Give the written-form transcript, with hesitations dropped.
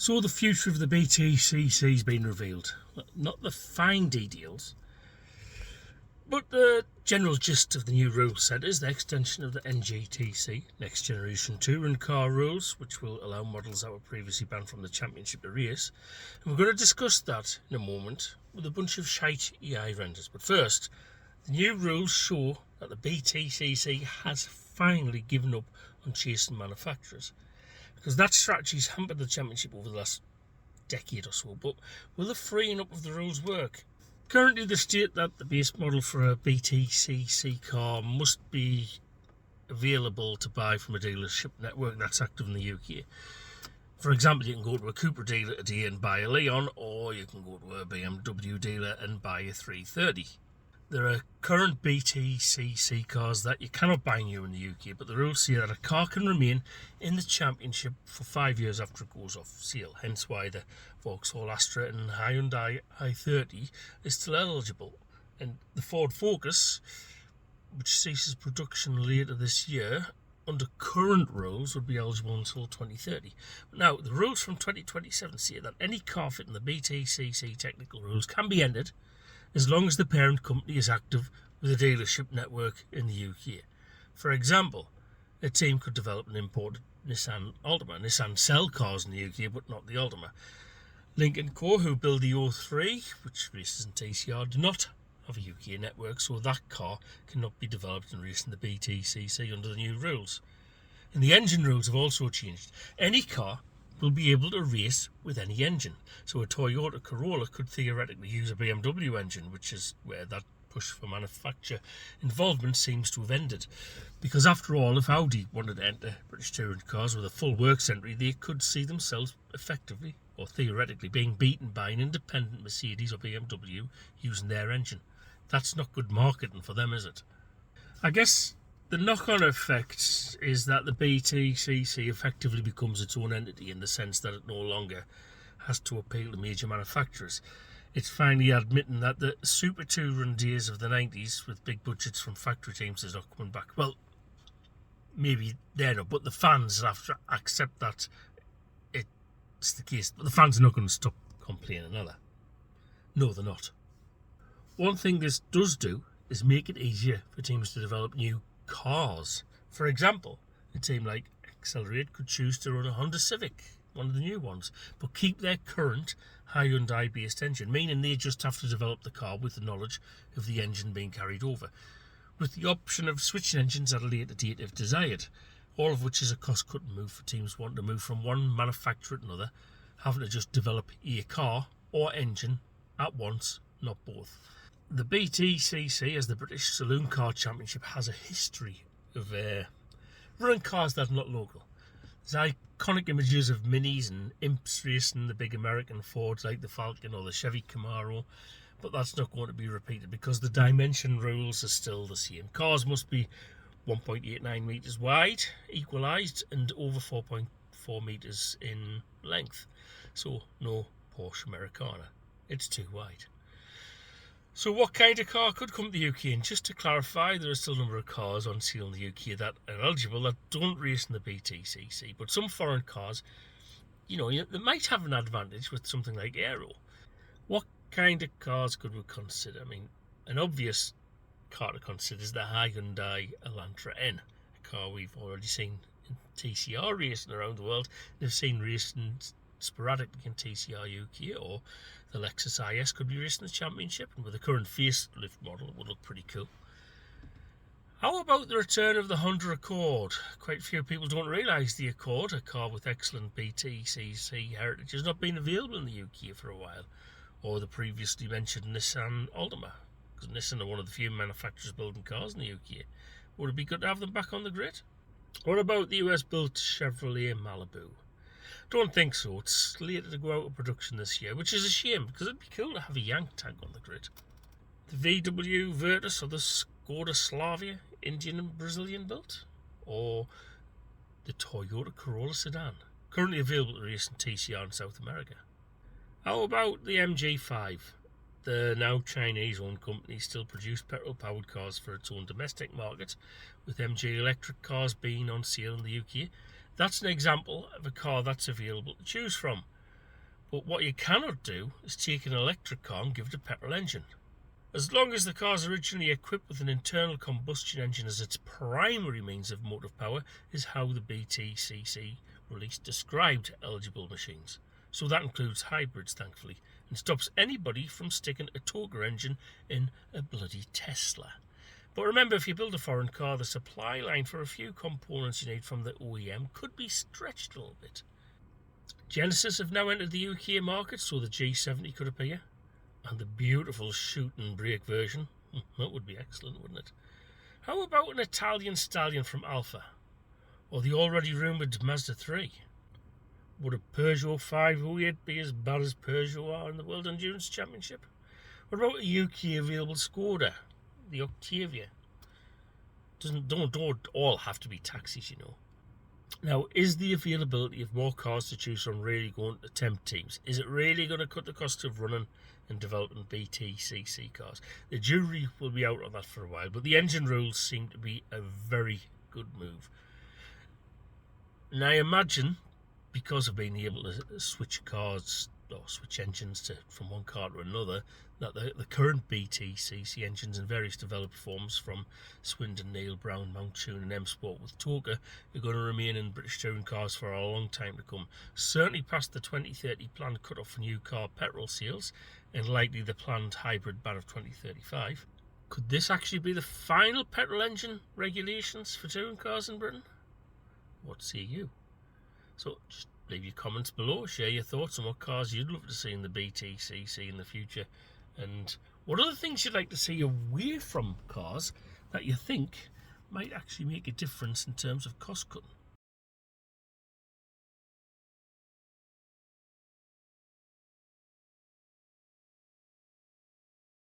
So the future of the Btcc has been revealed. Not the fine details, but the general gist of the new rule set is the extension of the NGTC, Next Generation Touring Car rules, which will allow models that were previously banned from the championship to race. And we're going to discuss that in a moment with a bunch of shite EI renders. But first, the new rules show that the Btcc has finally given up on chasing manufacturers, because that strategy has hampered the championship over the last decade or so. But will the freeing up of the rules work? Currently they state that the base model for a Btcc car must be available to buy from a dealership network that's active in the UK. For example, you can go to a Cooper dealer today and buy a Leon, or you can go to a BMW dealer and buy a 330. There are current Btcc cars that you cannot buy new in the UK, but the rules say that a car can remain in the championship for 5 years after it goes off sale, hence why the Vauxhall Astra and Hyundai i30 is still eligible. And the Ford Focus, which ceases production later this year, under current rules would be eligible until 2030. Now, the rules from 2027 say that any car fitting the Btcc technical rules can be entered as long as the parent company is active with a dealership network in the UK. For example, a team could develop an imported Nissan Altima. Nissan sell cars in the UK, but not the Altima. Lincoln Co., who build the O3, which races in TCR, do not have a UK network, so that car cannot be developed and raced in the Btcc under the new rules. And the engine rules have also changed. Any car will be able to race with any engine. So a Toyota Corolla could theoretically use a BMW engine, which is where that push for manufacturer involvement seems to have ended. Because after all, if Audi wanted to enter British touring cars with a full works entry, they could see themselves effectively or theoretically being beaten by an independent Mercedes or BMW using their engine. That's not good marketing for them, is it? I guess the knock-on effect is that the Btcc effectively becomes its own entity in the sense that it no longer has to appeal to major manufacturers. It's finally admitting that the Super Touring days of the 90s with big budgets from factory teams is not coming back. Well, maybe they're not, but the fans have to accept that it's the case. But the fans are not going to stop complaining, are they? No, they're not. One thing this does do is make it easier for teams to develop new cars. For example, a team like Accelerate could choose to run a Honda Civic, one of the new ones, but keep their current Hyundai based engine, meaning they just have to develop the car with the knowledge of the engine being carried over, with the option of switching engines at a later date if desired, all of which is a cost cutting move for teams wanting to move from one manufacturer to another, having to just develop a car or engine at once, not both. The Btcc, as the British Saloon Car Championship, has a history of running cars that are not local. There's iconic images of minis and imps racing the big American Fords like the Falcon or the Chevy Camaro, but that's not going to be repeated because the dimension rules are still the same. Cars must be 1.89 metres wide, equalised, and over 4.4 metres in length. So no Porsche Americana. It's too wide. So what kind of car could come to the UK? And just to clarify, there are still a number of cars on sale in the UK that are eligible that don't race in the Btcc. But some foreign cars, they might have an advantage with something like Aero. What kind of cars could we consider? I mean, an obvious car to consider is the Hyundai Elantra N, a car we've already seen in TCR racing around the world. They've seen racing sporadically in TCR UK, or the Lexus IS could be racing the championship, and with the current facelift model it would look pretty cool. How about the return of the Honda Accord? Quite a few people don't realise the Accord, a car with excellent Btcc heritage, has not been available in the UK for a while, or the previously mentioned Nissan Altima, because Nissan are one of the few manufacturers building cars in the UK. Would it be good to have them back on the grid? What about the US-built Chevrolet Malibu? Don't think so. It's slated to go out of production this year, which is a shame because it'd be cool to have a Yank tank on the grid. The VW Virtus or the Skoda Slavia, Indian and Brazilian built, or the Toyota Corolla sedan, currently available to race in TCR in South America. How about the MG5? The now Chinese-owned company still produce petrol-powered cars for its own domestic market, with MG electric cars being on sale in the UK. That's an example of a car that's available to choose from. But what you cannot do is take an electric car and give it a petrol engine. As long as the car is originally equipped with an internal combustion engine as its primary means of motive power, is how the Btcc release described eligible machines. So that includes hybrids, thankfully, and stops anybody from sticking a Tonka engine in a bloody Tesla. But remember, if you build a foreign car, the supply line for a few components you need from the OEM could be stretched a little bit. Genesis have now entered the UK market, so the G70 could appear. And the beautiful shoot and brake version. That would be excellent, wouldn't it? How about an Italian stallion from Alfa? Or the already rumoured Mazda 3? Would a Peugeot 508 be as bad as Peugeot are in the World Endurance Championship? What about a UK available Skoda? The Octavia? Don't all have to be taxis, you know. Now, is the availability of more cars to choose from really going to tempt teams? Is it really going to cut the cost of running and developing Btcc cars? The jury will be out on that for a while, but the engine rules seem to be a very good move. And I imagine, because of being able to switch cars or switch engines from one car to another, that the current Btcc engines in various developed forms from Swindon, Neil, Brown, Mount Tune and M-Sport with Tonka are going to remain in British touring cars for a long time to come. Certainly past the 2030 planned cut-off for new car petrol sales and likely the planned hybrid ban of 2035. Could this actually be the final petrol engine regulations for touring cars in Britain? What say you? So just leave your comments below, share your thoughts on what cars you'd love to see in the Btcc in the future, and what other things you'd like to see away from cars that you think might actually make a difference in terms of cost cutting.